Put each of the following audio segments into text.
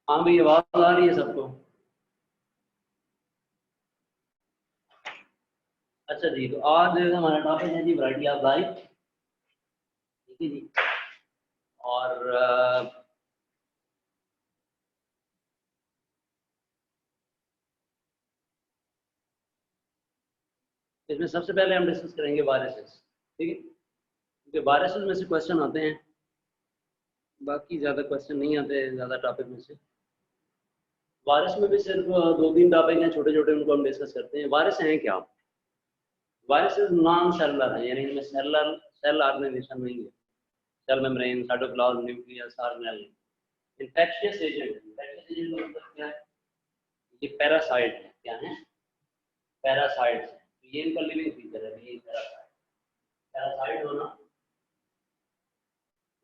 हाँ भाई, आवाज आ रही है सबको? अच्छा जी, तो आज हमारा टॉपिक है जी वैरायटी ऑफ लाइफ। ठीक है जी। और इसमें सबसे पहले हम डिस्कस करेंगे वायरसेस। ठीक है, क्योंकि वायरसेस में से क्वेश्चन आते हैं, बाकी ज़्यादा क्वेश्चन नहीं आते ज़्यादा टॉपिक में से। वायरस में भी सिर्फ दो तीन टॉपिक हैं छोटे छोटे, उनको हम डिस्कस करते हैं। वायरस हैं क्या? वायरसेस नॉन सेलुलर हैं, यानी इनमें सेल ऑर्गेनाइजेशन नहीं है। Cell membrane, cytoplasm, nucleus, organelle. Infectious agent, infectious agent का मतलब क्या है? ये पैरासाइट है। क्या है? पैरासाइट्स हैं। तो ये इनका लिविंग फीचर है, ये पैरासाइट। पैरासाइट होना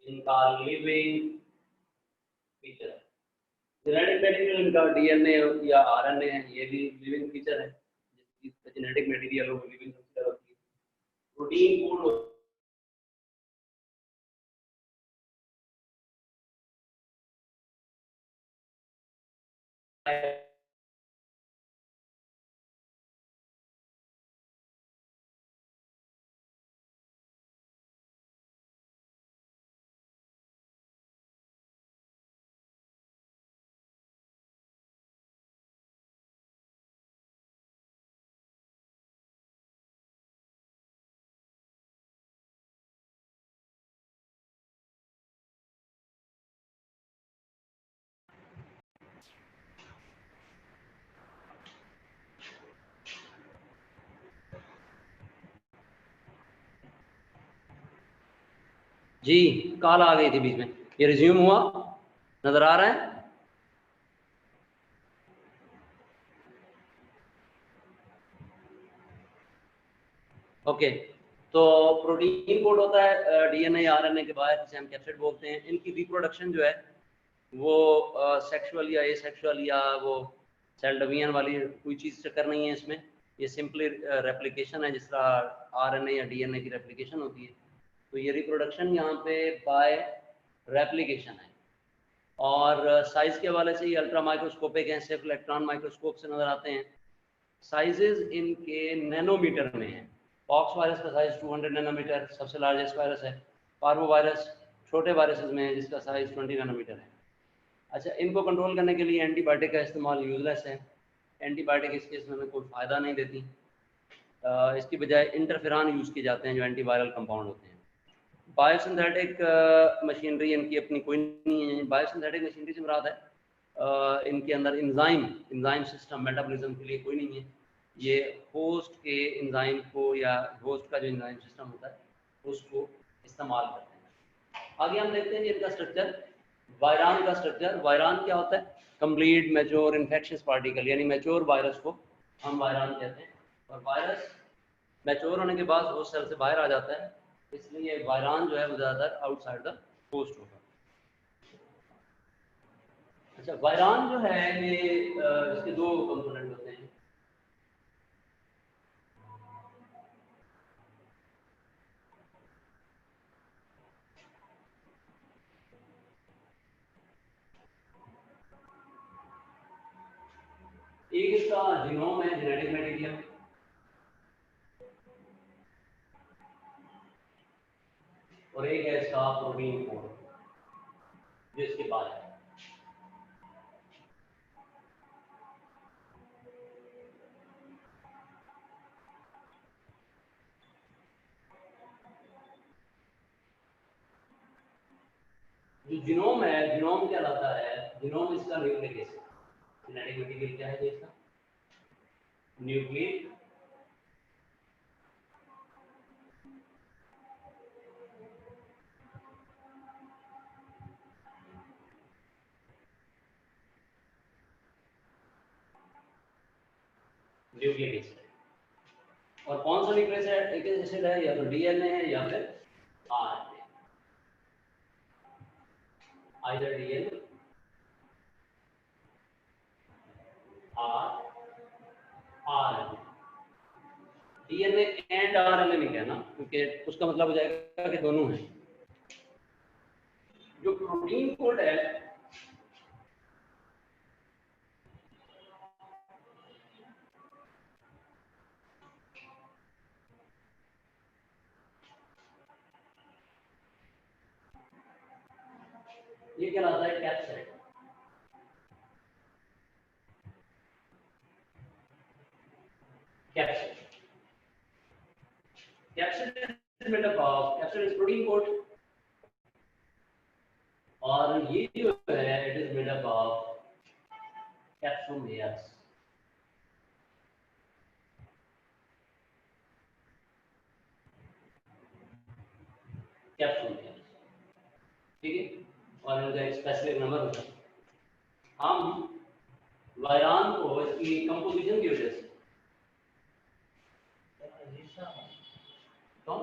इनका लिविंग फीचर है। जेनेटिक मटेरियल इनका डीएनए या आरएनए है, ये भी लिविंग फीचर है। जिसकी जेनेटिक मटेरियल हो, लिविंग फीचर होती है। प्रोटीन फूड है। जी, कॉल आ गई थी बीच में। ये रिज्यूम हुआ, नजर आ रहा है? ओके। तो प्रोटीन कोड होता है डीएनए आरएनए के बाहर, जिसे हम कैप्सिड बोलते हैं। इनकी रिप्रोडक्शन जो है वो सेक्सुअल या एसेक्सुअल या वो सेल डिवीजन वाली कोई चीज़ चक्कर नहीं है इसमें। ये सिंपली रेप्लिकेशन है, जिस तरह आरएनए या डीएनए की रेप्लिकेशन होती है। तो ये रिप्रोडक्शन यहाँ पे बाय रेप्लिकेशन है। और साइज के हवाले से ये अल्ट्रा माइक्रोस्कोपिक हैं, सिर्फ इलेक्ट्रॉन माइक्रोस्कोप से नजर आते हैं। साइजेस इनके नैनोमीटर में है। पॉक्स वायरस का साइज 200 नैनोमीटर सबसे लार्जेस्ट वायरस है। पार्वो वायरस छोटे वायरसेस में है, जिसका साइज 20 नैनोमीटर है। अच्छा, इनको कंट्रोल करने के लिए एंटीबायोटिक का इस्तेमाल यूजलेस है। एंटीबायोटिक इस केस में हमें कोई फ़ायदा नहीं देती। इसकी बजाय इंटरफेरॉन यूज़ किए जाते हैं, जो एंटीवायरल कंपाउंड होते हैं। बायोसिंथेटिक मशीनरी इनकी अपनी कोई नहीं है। बायोसिंथेटिक मशीनरी से मुराद है इनके अंदर इंजाइम सिस्टम मेटाबॉलिज्म के लिए कोई नहीं है। ये होस्ट के इंजाइम को या होस्ट का जो इंजाइम सिस्टम होता है उसको इस्तेमाल करते हैं। आगे हम देखते हैं इनका स्ट्रक्चर। वायरान का स्ट्रक्चर। वायरान क्या होता है? कंप्लीट मैच्योर इन्फेक्शियस पार्टिकल, यानी मैच्योर वायरस को हम वायरान कहते हैं। और वायरस मैच्योर होने के बाद होस्ट सेल से बाहर आ जाता है, इसलिए वायरान जो है वो ज़्यादातर आउटसाइड द होस्ट होगा। अच्छा, वायरान जो है ये इसके दो कंपोनेंट होते हैं। एक इसका जीनोम है, जेनेटिक मटेरियल, और एक है इसका प्रोटीन कोड, जो इसके बाद है। जो जीनोम है, जीनोम क्या लाता है? जीनोम इसका न्यूक्लिक एसिड। जेनेटिक मटेरियल क्या है इसका? Nucleic nucleic acid. और कौन सा न्यूक्लिक एसिड है? या तो डीएनए है या फिर RNA. Either DNA are RNA. DNA and RNA नहीं कहना, क्योंकि उसका मतलब हो जाएगा कि दोनों हैं। जो प्रोटीन कोड है ये कहलाता है capsid. Capsid capsid is made up of, capsid is protein coat, और ये जो है it is made up of capsomeres. Capsomeres, ठीक है, और इनका एक स्पेसिफिक नंबर होता है। हम वायरान को इसकी कंपोजिशन की वजह से कौन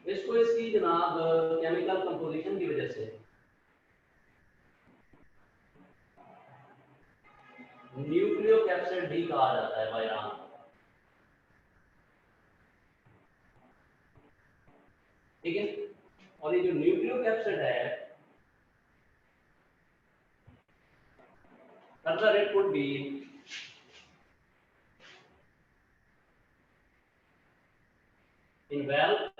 इसको इसकी जनाब केमिकल कंपोजिशन की वजह से न्यूक्लियोकैप्सिड भी कहा जाता है वायरान। ठीक है, और ये जो न्यूक्लियोकैप्सिड है further it could be enveloped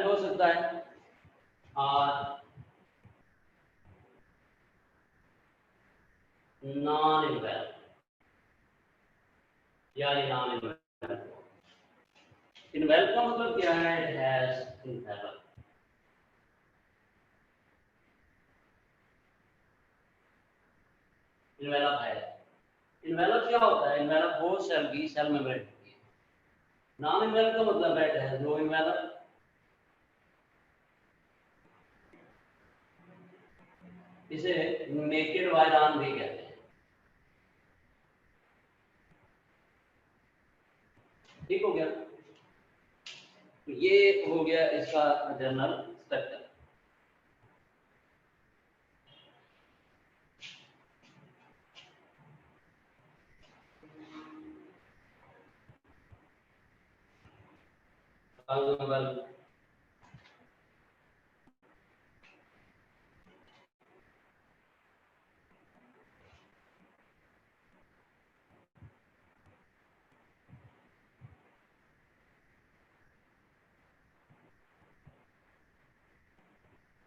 हो सकता है, और नॉन इन्वेल्प, या ये नॉन इन्वेल्प। इन्वेल्प का मतलब क्या है? It has envelope. इन्वेल्प है। इन्वेल्प क्या होता है? इन्वेल्प वो सेल की सेल मेम्ब्रेन होती है। नॉन इन्वेल्प का मतलब है इट हैज नो इन्वेल्प। इसे नेकेड वायरान भी कहते हैं। ठीक हो गया, तो ये हो गया इसका जनरल स्ट्रक्चर।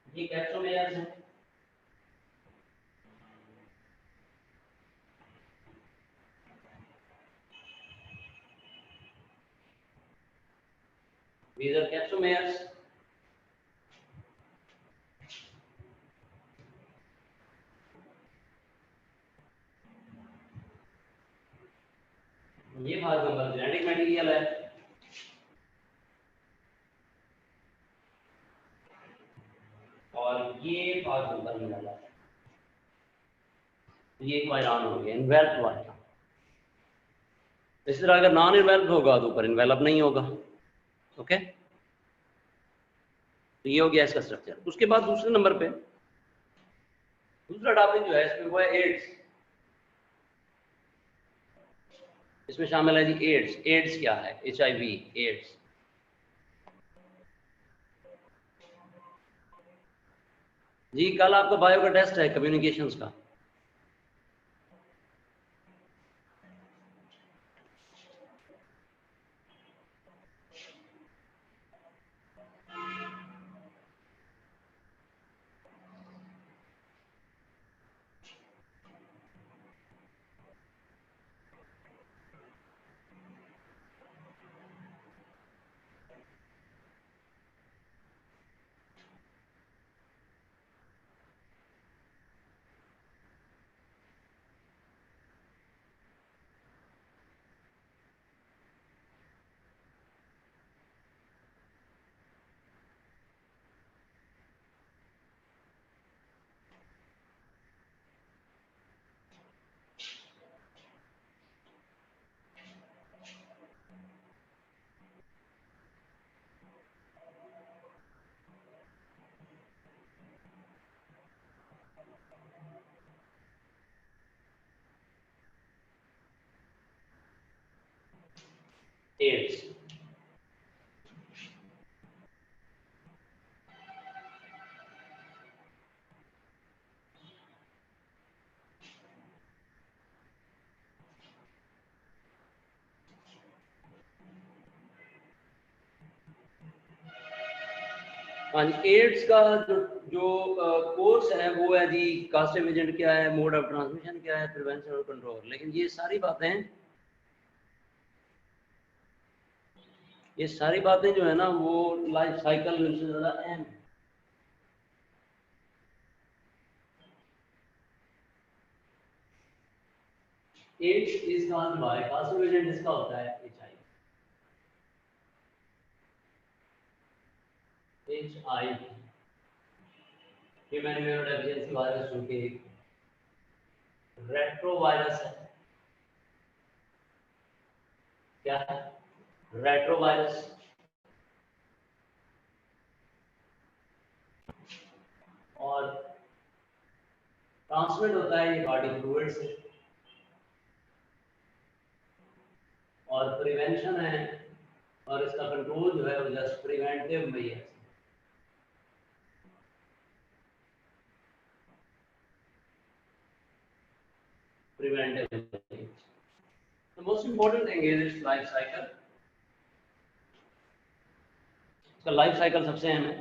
ये कैप्सोमेयर्स हैं। These are capsomeres. ये फॉर एग्जांपल जेनेटिक मटेरियल है, और ये फॉर एग्जांपल मिनरल है। ये एक वायरान हो गया, इन्वेल्प वायरान। इस तरह अगर नॉन इन्वेल्प होगा तो ऊपर इन्वेल्प नहीं होगा। ओके, तो ये हो गया इसका स्ट्रक्चर। उसके बाद दूसरे नंबर पे दूसरा टॉपिक जो है इसमें वो है एड्स। इसमें शामिल है जी एड्स। एड्स क्या है? HIV, ads. जी कल आपका बायो का टेस्ट है, कम्युनिकेशंस का। एड्स। हाँ जी, एड्स का जो कोर्स है वो है जी, कास्टिव एजेंट क्या है, मोड ऑफ ट्रांसमिशन क्या है, प्रिवेंशन और कंट्रोल। लेकिन ये सारी बातें जो है ना वो लाइफ साइकिल में सबसे ज़्यादा अहम है। AIDS is caused by, causative agent इसका होता है HIV, ह्यूमन इम्यूनोडेफिशिएंसी वायरस, जो कि रेट्रोवायरस है। क्या है? रेट्रोवायरस। और ट्रांसमिट होता है ये बॉडी फ्लूइड से। और प्रिवेंशन है, और इसका कंट्रोल जो है वो जस्ट प्रिवेंटिव में ही है। Preventive. The most important thing is its life cycle. इसका लाइफ साइकिल सबसे अहम है।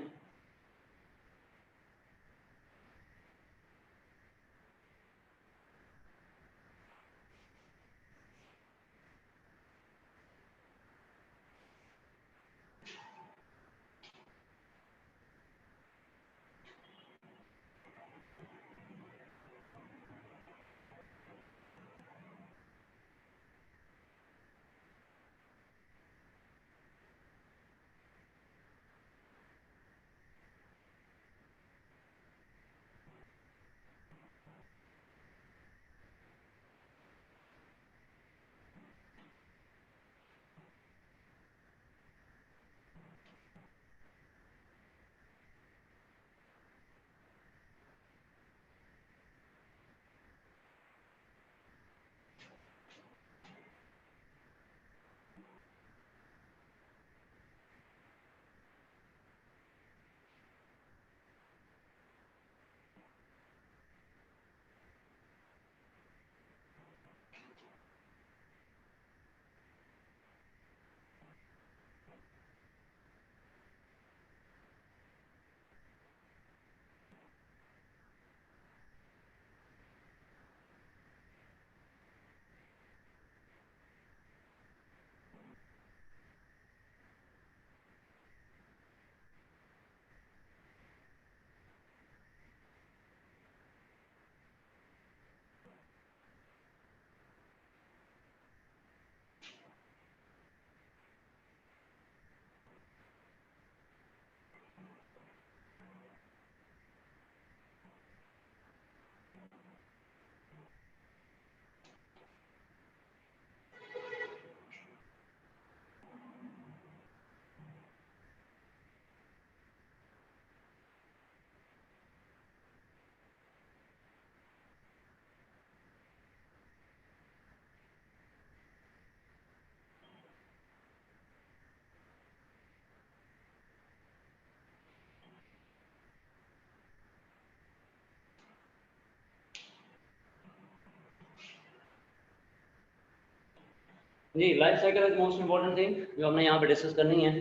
जी, life cycle is most important thing जो हमने यहाँ पे डिस्कस करनी है।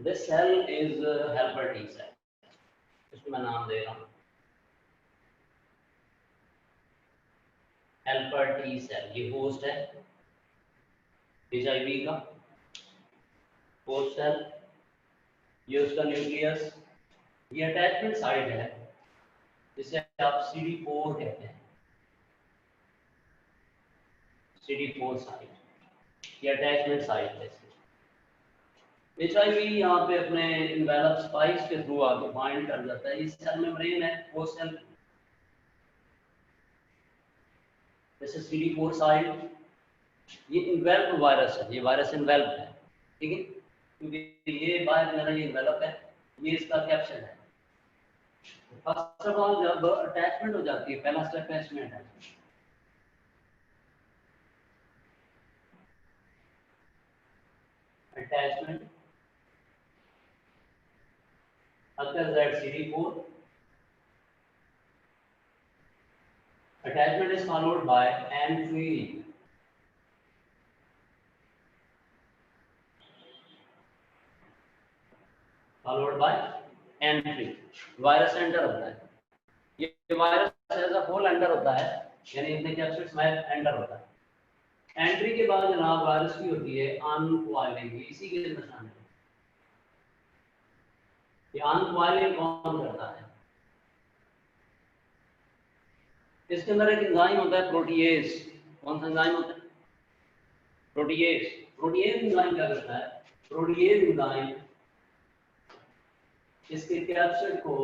This cell is helper T cell, इसको मैं नाम दे रहा हूँ हेल्पर टी सेल। ये होस्ट है HIV का, होस्ट सेल, ये उसका न्यूक्लियस, ये अटैचमेंट साइट है जिसे आप CD4 कहते हैं। CD4 साइट, ये अटैचमेंट साइट है। HIV यहाँ पे अपने इन्वेलप स्पाइस के थ्रू आगे बाइंड कर जाता है। इस सेल मेम्ब्रेन है, वो सेल जैसे CD4 साइट, ये इन्वेल्प वायरस है, ये वायरस इन्वेल्प है, ठीक है, क्योंकि ये बाहर मेरा ये इन्वेलप है, ये इसका कैप्शन है। फर्स्ट ऑफ ऑल जब अटैचमेंट हो जाती है, पहला स्टेप अटैचमेंट है। structure ZCD4. Attachment is followed by entry. Followed by entry. Virus enter होता है, ये virus as a whole enter होता है, यानी इतने कैप्सिड्स में एंटर होता है। एंट्री के बाद जनाब वायरस की होती है अनकॉइलिंग, इसी के निशान है। ये अनकॉइलिंग कौन करता है? इसके अंदर एक एंजाइम होता है प्रोटीएज। कौन सा एंजाइम होता है? प्रोटीएज। प्रोटीएज एंजाइम क्या करता है? प्रोटीएज एंजाइम इसके कैप्सिड को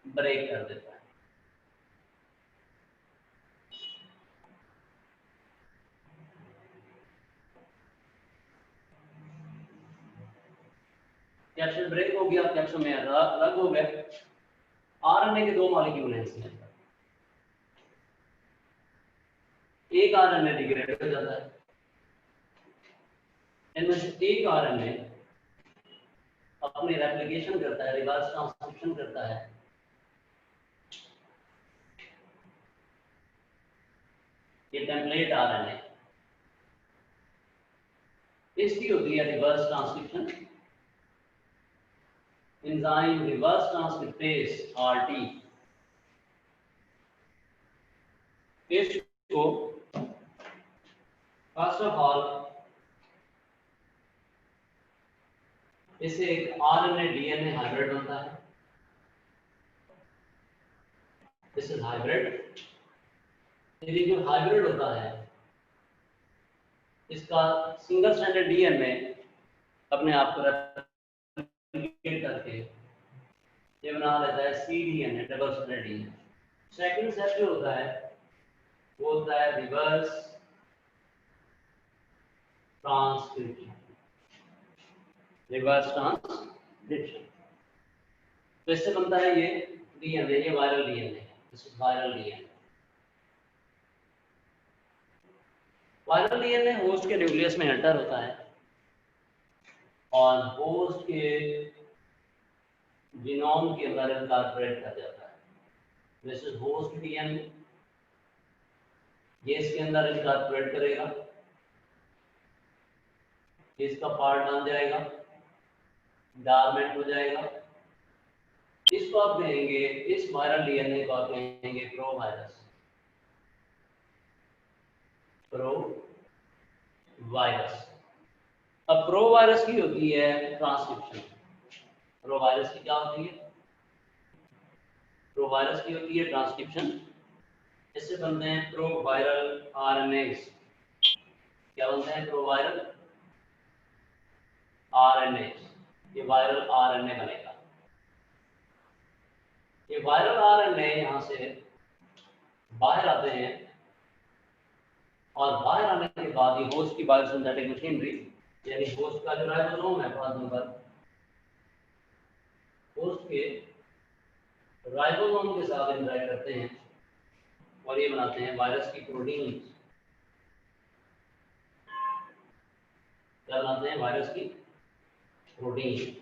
ब्रेक कर देता है। कैप्सिड ब्रेक हो गया, कैप्सोमेयर अलग हो गए। आरएनए के दो मॉलिक्यूल हैं इसमें, एक आरएनए डिग्रेड हो जाता है, इनमें से एक आरएनए अपनी रेप्लिकेशन करता है, रिवर्स ट्रांसक्रिप्शन करता है। ये टेम्पलेट आरएनए, इसकी होती है reverse transcription. Enzyme reverse transcriptase RT, इसको फर्स्ट ऑफ ऑल इसे एक आरएनए डीएनए हाइब्रिड बनता है। This is hybrid. ये जो हाइब्रिड होता है इसका सिंगल स्ट्रैंडेड डीएनए अपने आप को रेप्लिकेट करके ये बना लेता है cDNA, double stranded DNA. Second step जो होता है वो होता है रिवर्स ट्रांसक्रिप्शन। रिवर्स ट्रांसक्रिप्शन, तो इससे बनता है ये डीएनए, ये viral DNA, this is viral DNA. Viral DNA host के न्यूक्लियस में एंटर होता है और होस्ट के जीनोम के अंदर इनकॉर्पोरेट कर जाता है। दिस इज होस्ट डीएनए, ये इसके अंदर इनकॉर्पोरेट करेगा, इसका पार्ट बन जाएगा, डॉर्मेंट हो जाएगा। इसको आप कहेंगे, इस वायरल डीएनए को आप कहेंगे प्रो वायरस। Pro virus. अब प्रो वायरस की होती है ट्रांसक्रिप्शन। प्रो वायरस की क्या होती है? प्रो वायरस की होती है ट्रांसक्रिप्शन। इससे बनते हैं प्रो वायरल आरएनएस। क्या बनते हैं? Pro viral RNA. ये वायरल आरएनए बनेगा। ये वायरल आरएनए यहाँ से बाहर आते हैं और बाहर आने के बाद ये होस्ट की बायोसिंथेटिक मशीनरी, यानी होस्ट का जो राइबोसोम है, फर्स्ट नंबर होस्ट के राइबोसोम के साथ इंटरेक्ट करते हैं और ये बनाते हैं वायरस की प्रोटीन। क्या बनाते हैं? वायरस की प्रोटीन।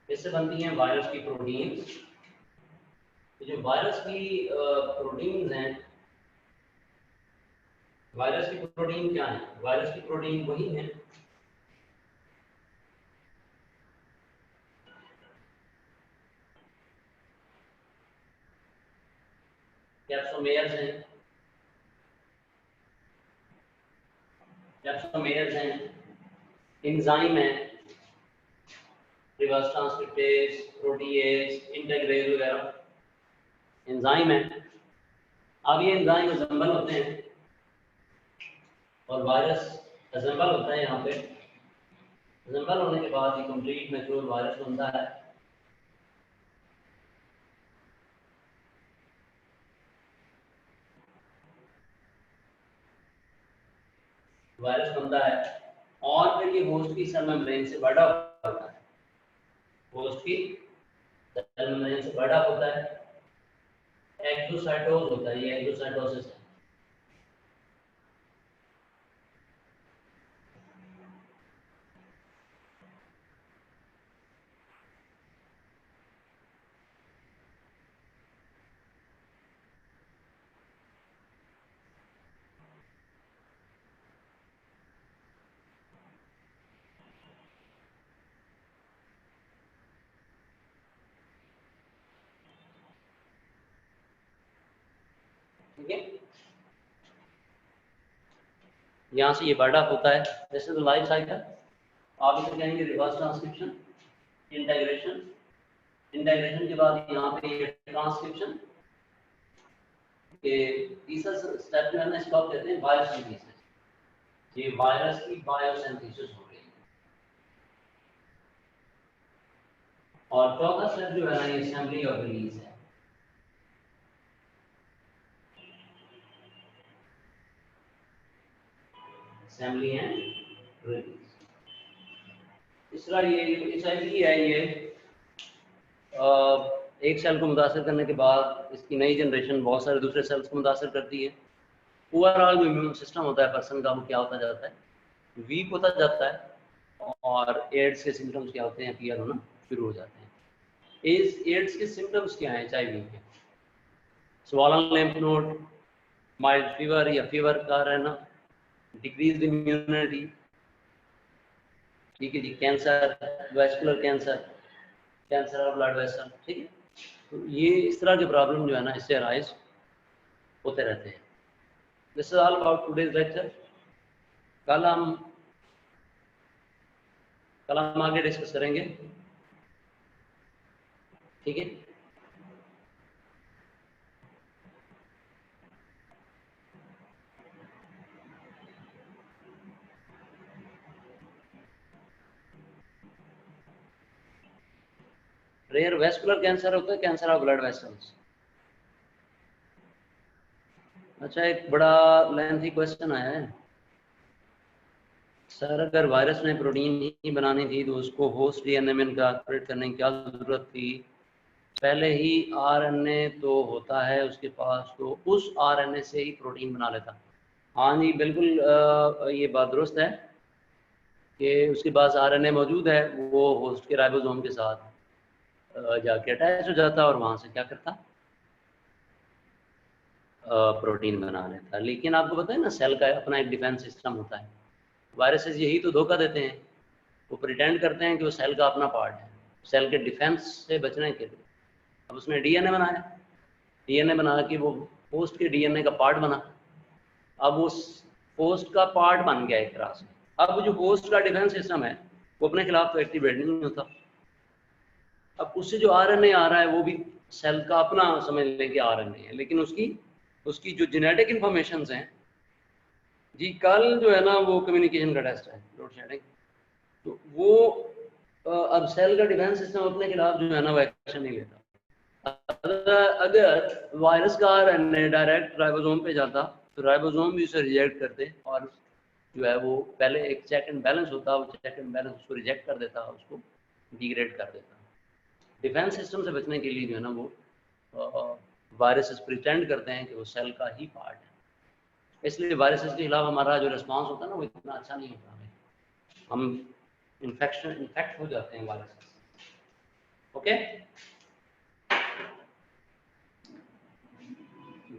इससे बनती हैं वायरस की प्रोटीन। जो वायरस की प्रोटीन्स हैं, वायरस की प्रोटीन क्या है? वायरस की प्रोटीन वही है कैप्सोमेयर्स हैं, कैप्सोमेयर्स हैं, एंजाइम है, रिवर्स ट्रांसक्रिप्टेज, प्रोटीएज, इंटीग्रेज वगैरह एंजाइम है। अब ये एंजाइम असेंबल होते हैं और वायरस असेंबल होता है। यहाँ पे असेंबल होने के बाद ये कंप्लीट मैच्योर वायरस बनता है। वायरस बनता है और फिर ये होस्ट की सेल मेम्ब्रेन से बड़ा होता है। होस्ट की सेल मेम्ब्रेन से बड़ा होता है, एक्सोसाइटोज होता है, ये एक्सोसाइटोसिस है। ठीक है, यहाँ से ये बर्ड अप होता है, दिस इज लाइफ साइकिल। आप इसे कहेंगे रिवर्स ट्रांसक्रिप्शन, इंटीग्रेशन, इंटीग्रेशन के बाद यहाँ पे ये ट्रांसक्रिप्शन के तीसरा स्टेप जो है ना इसको आप कहते हैं बायोसिंथेसिस। ये वायरस की बायोसिंथेसिस हो रही है। और चौथा स्टेप जो है ना ये असेंबली और रिलीज है। Assembly and release. तीसरा ये एचआईवी है, ये एक सेल को मुतासर करने के बाद इसकी नई जनरेशन बहुत सारे दूसरे सेल्स को मुतासर करती है। ओवरऑल जो इम्यून सिस्टम होता है पर्सन का वो क्या होता जाता है, वीक होता जाता है और एड्स के सिम्टम्स क्या होते हैं, अपीयर होना शुरू हो जाते हैं। एड्स के सिम्टम्स क्या हैं एचआईवी के? Swollen lymph node, mild fever या फीवर का रहना, डिक्रीज इम्यूनिटी, ठीक है जी, cancer, vascular cancer, cancer of blood vessel, ठीक है। तो ये इस तरह के प्रॉब्लम जो है ना इससे अराइज होते रहते हैं। This is all about today's lecture. कल हम आगे डिस्कस करेंगे, ठीक है। रेयर वेस्कुलर कैंसर होता है, कैंसर ऑफ ब्लड वेसल्स। अच्छा, एक बड़ा लेंथी क्वेश्चन आया है सर, अगर वायरस ने प्रोटीन ही बनानी थी तो उसको होस्ट डीएनए में इनकॉर्पोरेट करने की क्या जरूरत थी? पहले ही आरएनए तो होता है उसके पास, तो उस आरएनए से ही प्रोटीन बना लेता। हाँ जी बिल्कुल, ये बात दुरुस्त है कि उसके पास आरएनए मौजूद है, वो होस्ट के राइबोसोम के साथ जाके अटैच हो जाता और वहाँ से क्या करता, प्रोटीन बना लेता। लेकिन आपको पता है ना सेल का अपना एक डिफेंस सिस्टम होता है। वायरसेस यही तो धोखा देते हैं, वो प्रिटेंड करते हैं कि वो सेल का अपना पार्ट है, सेल के डिफेंस से बचने के लिए। अब उसने डीएनए बनाया, डीएनए बना के वो होस्ट के डीएनए का पार्ट बना। अब उस होस्ट का पार्ट बन गया एक तरह से। अब जो होस्ट का डिफेंस सिस्टम है वो अपने खिलाफ तो एक्टिवेट नहीं होता। अब उससे जो आरएनए आ रहा है वो भी सेल का अपना समझ लें कि आरएनए है, लेकिन उसकी जो जेनेटिक इंफॉर्मेशन हैं जी, कल जो है ना वो कम्युनिकेशन का टेस्ट है, लोड शेडिंग। तो वो अब सेल का डिफेंस सिस्टम अपने खिलाफ जो है ना वो एक्शन नहीं लेता। अगर वायरस का आरएनए डायरेक्ट राइबोसोम पे जाता तो राइबोसोम भी उसे रिजेक्ट करते और जो है वो पहले एक चेक एंड बैलेंस होता, वो चेक एंड बैलेंस उसको रिजेक्ट कर देता, उसको डिग्रेड कर देता। डिफेंस सिस्टम से बचने के लिए जो है ना वो वायरसेस प्रिटेंड करते हैं कि वो सेल का ही पार्ट है। इसलिए वायरसेस के खिलाफ हमारा जो रिस्पांस होता है ना वो इतना अच्छा नहीं होता है, हम इन्फेक्ट हो जाते हैं वायरस। ओके,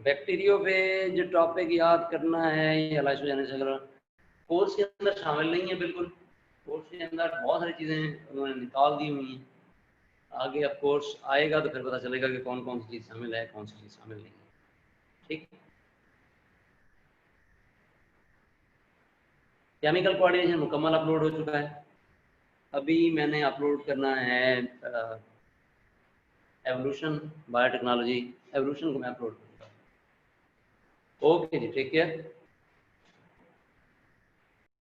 बैक्टीरियो पे जो टॉपिक याद करना है या लाइसोजेनेसिस कोर्स के अंदर शामिल नहीं है। बिल्कुल कोर्स के अंदर बहुत सारी चीज़ें उन्होंने निकाल दी हुई हैं। आगे अब कोर्स आएगा तो फिर पता चलेगा कि कौन कौन सी चीज़ शामिल है, कौन सी चीज़ शामिल नहीं है। ठीक, केमिकल कोऑर्डिनेशन मुकम्मल अपलोड हो चुका है। अभी मैंने अपलोड करना है एवोल्यूशन बायोटेक्नोलॉजी, एवोल्यूशन को मैं अपलोड करूँगा। ओके जी, टेक केयर।